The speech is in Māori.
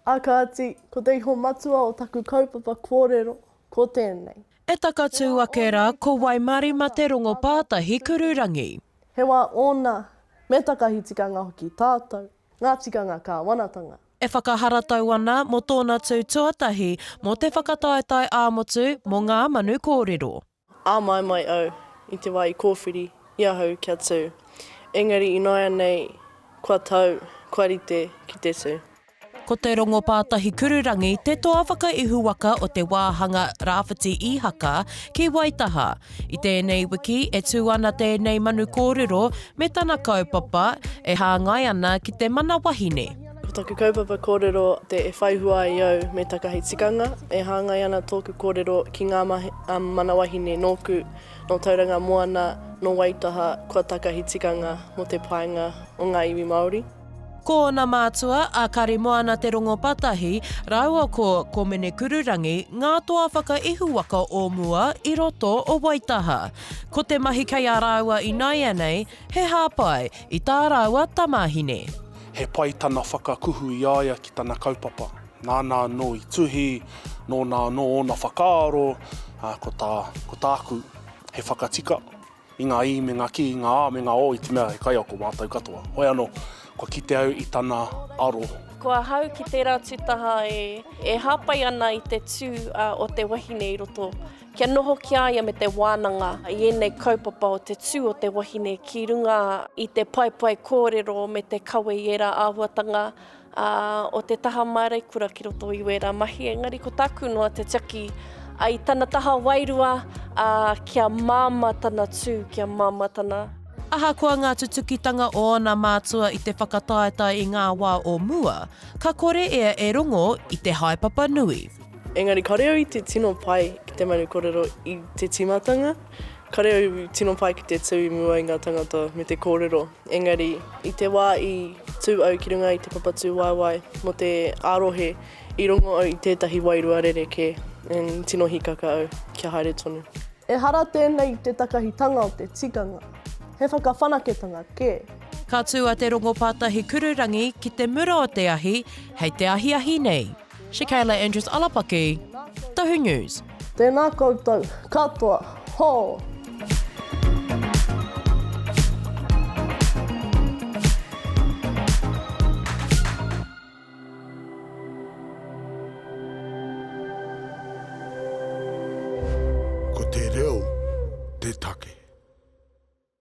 Akaati, ko te iho matua o taku kaupapa kōrero, ko tēnei. E taka tūake rā ko Waimārima Te Rongopatahi-Kururangi. He wā ōna, me takahi tikanga hoki tātou, ngā tikanga ka wanatanga. E whakaharatau ana mo tōna tū tuatahi mo te whakataetae-ā-motu mo Ngā Manu Kōrero. Mai au, i te wā i kōwhiri, ia hau kia tū. Engari i noia nei, kua tau, kua rite ki te tū. Ko te Rongopatahi-Kururangi, te toa whakaihuwaka o te wāhanga rāwhiti i haka ki Waitaha. I tēnei wiki e tū ana tēnei Manu Kōrero me tana kaupapa e hāngai ana ki te mana wahine. Ko taku kaupapa kōrero te e whaihua i au me takahi tikanga, e hāngai ana tōku kōrero ki ngā mana wahine nōku, no tauranga moana, no Waitaha, kua takahi tikanga mo te painga o ngā iwi Māori. Ko ona mātua a kari moana te rongopatahi, raua ko Koinei Kururangi, ngā toa whakaihuwaka o mua i roto o Waitaha. Ko te mahi kei a raua i naia nei, he hāpai i tā raua tamahine. He pai tana whakakuhu i aia ki tana kaupapa. Nāna no i tuhi, no nā no o na whakaaro, ko tāku he whakatika. I ngā i me ngā ki, ngā ā me ngā o i te mea he kai ako mātou katoa. Hoi anō, kua kite au i tana aro. Kua hau ki tērā tūtaha e hāpai ana i te tū o te wahine i roto. Kia noho ki aia me te wānanga i enei kaupapa o te tū o te wahine ki runga i te pai kōrero me te kawe i era āhuatanga o te taha mārei kura ki roto i wera mahi. Engari ko tāku noa te tiaki ai tana taha wairua kia māmatana tū, kia māmatana. Aha kua ngā tutukitanga o ana mātua i te whakataetae i ngā wā o mua, ka kore ea e rongo i te haipapa nui. Engari, ka reo i te tino pai ki te Manu Kōrero i te timatanga. Ka reo i tino pai ki te tū i mua i ngā tangata me te kōrero. Engari, i te wā i tū au ki runga i te papatū waiwai mo te arohe i rongo au i tētahi wairua rereke en tino hikaka au kia haere tonu. E hara tēnei te takahitanga o te tikanga. He whakawhanaketanga ke. Ka tū a te Rongopatahi-Kururangi ki te mura o te ahi, hei te ahi nei. Shakayla Andrews-Alapaki, Tahu News. Tēnā koutou, katoa, ho!